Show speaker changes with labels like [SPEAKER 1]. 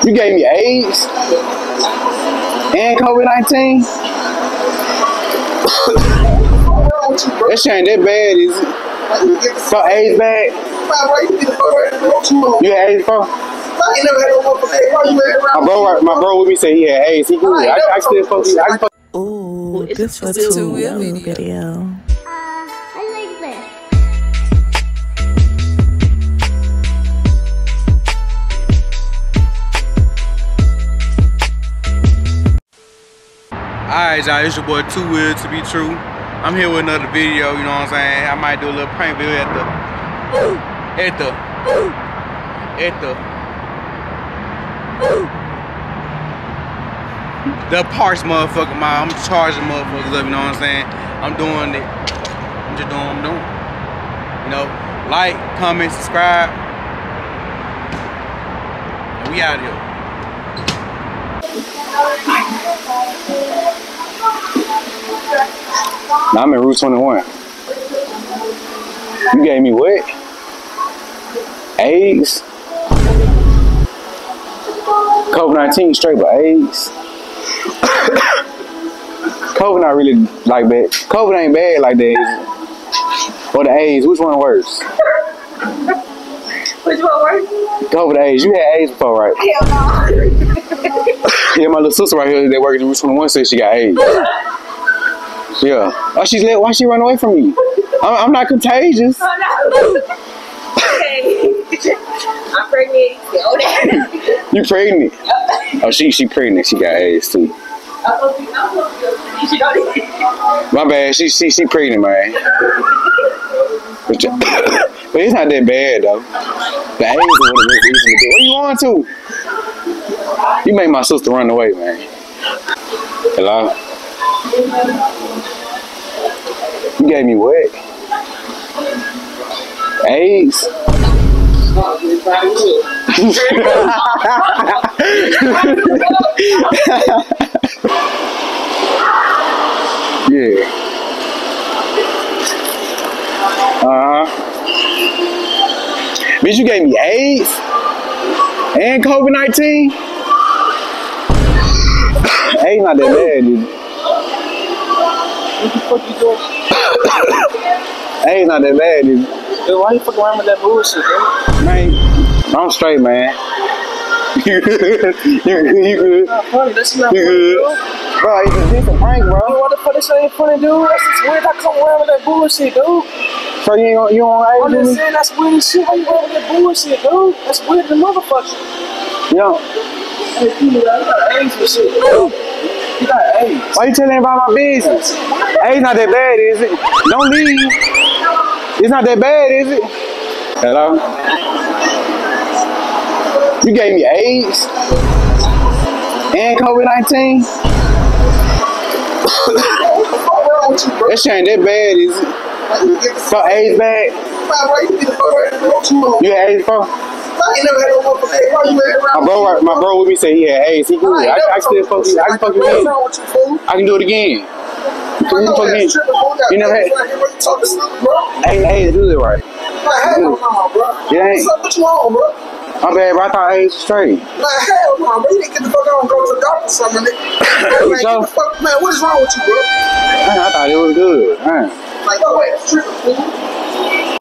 [SPEAKER 1] You gave me AIDS and COVID-19. That shit ain't that bad, is it? So AIDS bad? You had AIDS before? My bro with me said he had AIDS. He good. I still fuck you.
[SPEAKER 2] Ooh, this was a 2 wheel video.
[SPEAKER 1] Alright, y'all, it's your boy 2 Wheel to be true. I'm here with another video, you know what I'm saying? I might do a little prank video at the parts motherfucker, I'm charging motherfuckers up, you know what I'm saying? I'm doing it. I'm just doing what I'm doing. You know, like, comment, subscribe. And we out here. Now I'm in Route 21. You gave me what? AIDS? COVID-19 straight, but AIDS? COVID not really like bad. COVID ain't bad like that, is it? Or the AIDS, which one worse?
[SPEAKER 3] Which one worse?
[SPEAKER 1] COVID AIDS. You had AIDS before, right?
[SPEAKER 3] Hell no.
[SPEAKER 1] Yeah, my little sister right here that works in Route 21 said she got AIDS. Yeah. Why she run away from me? I'm not contagious.
[SPEAKER 3] Oh no. Okay. I'm pregnant.
[SPEAKER 1] You pregnant? Yep. Oh, she pregnant. She got AIDS too. My bad. She pregnant, man. But it's not that bad though. The AIDS is what it is. Where you on to? You made my sister run away, man. Hello? You gave me what? AIDS? Yeah. Bitch, you gave me AIDS and COVID-19? AIDS not that bad, dude.
[SPEAKER 4] What the fuck you doing?
[SPEAKER 1] AIDS not that bad, dude.
[SPEAKER 4] Dude, why you fucking around with that bullshit, dude?
[SPEAKER 1] Man, I'm straight, man. You good? You good?
[SPEAKER 4] Not funny. That's not
[SPEAKER 1] you
[SPEAKER 4] funny,
[SPEAKER 1] good?
[SPEAKER 4] dude.
[SPEAKER 1] Bro, it's a prank, bro.
[SPEAKER 4] Dude, what the fuck this ain't funny, dude? That's just weird. I come around with that bullshit, dude.
[SPEAKER 1] So you don't AIDS?
[SPEAKER 4] I'm just saying that's weird as shit. How you around with that bullshit, dude? That's weird as a motherfucker.
[SPEAKER 1] Yo.
[SPEAKER 4] Hey, you got AIDS and shit, dude. You got AIDS.
[SPEAKER 1] Why you telling me about my business? AIDS not that bad, is it? Don't leave. It's not that bad, is it? Hello? You gave me AIDS and COVID-19? That shit ain't that bad, is it? So AIDS bad? You had AIDS before? My bro with me said he had AIDS. He good. I still fuck you. I can fuck you again. I can do it again. You never had AIDS good, right? It ain't. My bad, bro. I thought AIDS was straight.
[SPEAKER 5] Man, hell no, bro. You didn't get the fuck on and go to the doctor or something, nigga. Man, man, what is wrong with you, bro?
[SPEAKER 1] Man, I thought it was good. Man.
[SPEAKER 5] Like, no way, it's tripping, fool.